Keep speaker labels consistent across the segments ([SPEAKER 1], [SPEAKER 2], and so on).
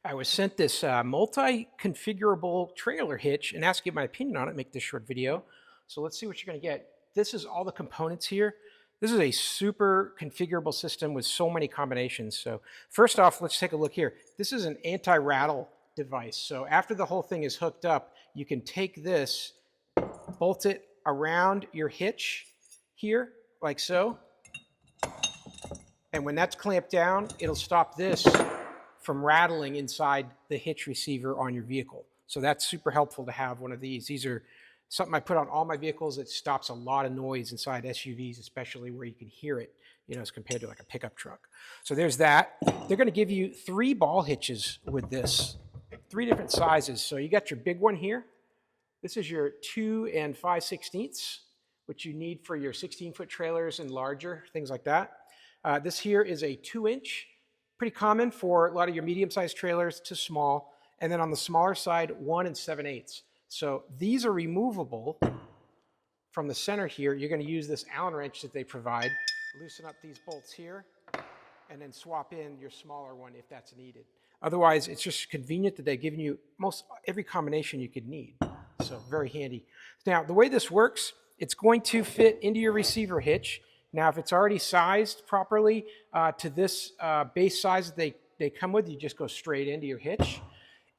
[SPEAKER 1] I was sent this multi-configurable trailer hitch and asked to get my opinion on it, make this short video. So let's see what you're going to get. This is all the components here. This is a super configurable system with so many combinations. So first off, let's take a look here. This is an anti-rattle device. So after the whole thing is hooked up, you can take this, bolt it around your hitch here, like so. And when that's clamped down, it'll stop this from rattling inside the hitch receiver on your vehicle. So that's super helpful to have one of these. These are something I put on all my vehicles. It stops a lot of noise inside SUVs, especially where you can hear it, you know, as compared to like a pickup truck. So there's that. They're going to give you 3 ball hitches with this, 3 different sizes. So you got your big one here. This is your 2 5/16, which you need for your 16-foot trailers and larger, things like that. This here is a 2-inch. Pretty common for a lot of your medium-sized trailers to small. And then on the smaller side, 1 7/8. So these are removable from the center here. You're going to use this Allen wrench that they provide, loosen up these bolts here, and then swap in your smaller one if that's needed. Otherwise, it's just convenient that they've given you most every combination you could need. So very handy. Now, the way this works, it's going to fit into your receiver hitch. Now, if it's already sized properly to this base size that they come with, you just go straight into your hitch.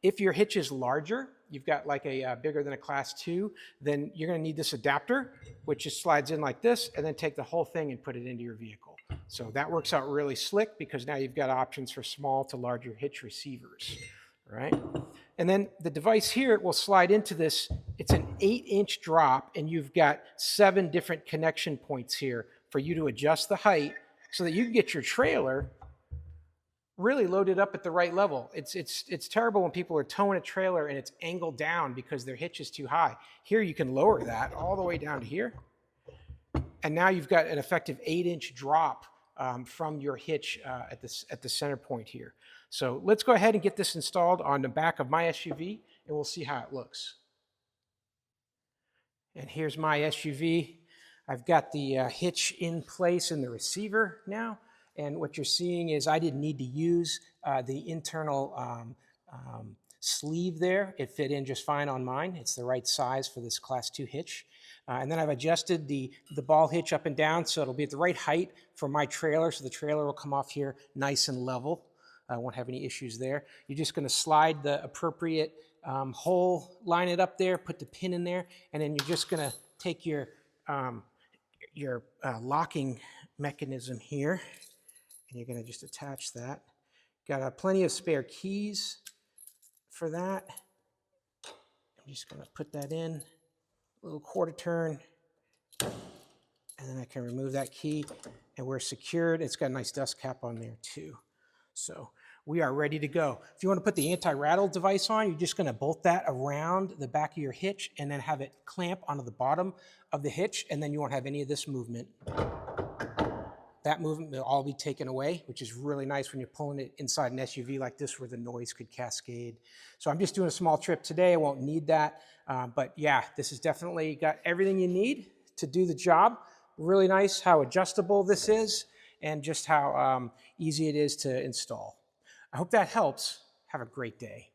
[SPEAKER 1] If your hitch is larger, you've got like a bigger than a class 2, then you're going to need this adapter, which just slides in like this, and then take the whole thing and put it into your vehicle. So that works out really slick because now you've got options for small to larger hitch receivers, right? And then the device here will slide into this. It's an 8-inch drop, and you've got 7 different connection points here for you to adjust the height so that you can get your trailer really loaded up at the right level. It's terrible when people are towing a trailer and it's angled down because their hitch is too high. Here you can lower that all the way down to here. And now you've got an effective 8-inch drop from your hitch at the center point here. So let's go ahead and get this installed on the back of my SUV and we'll see how it looks. And here's my SUV. I've got the hitch in place in the receiver now, and what you're seeing is I didn't need to use the internal sleeve there. It fit in just fine on mine. It's the right size for this class 2 hitch. And then I've adjusted the ball hitch up and down so it'll be at the right height for my trailer, so the trailer will come off here nice and level. I won't have any issues there. You're just going to slide the appropriate hole, line it up there, put the pin in there, and then you're just going to take your locking mechanism here, and you're going to just attach that. Got plenty of spare keys for that. I'm just going to put that in, a little quarter turn, and then I can remove that key, and we're secured. It's got a nice dust cap on there too. So we are ready to go. If you want to put the anti-rattle device on, you're just going to bolt that around the back of your hitch and then have it clamp onto the bottom of the hitch, and then you won't have any of this movement. That movement will all be taken away, which is really nice when you're pulling it inside an SUV like this where the noise could cascade. So I'm just doing a small trip today. I won't need that. But yeah, this has definitely got everything you need to do the job. Really nice how adjustable this is and just how easy it is to install. I hope that helps. Have a great day.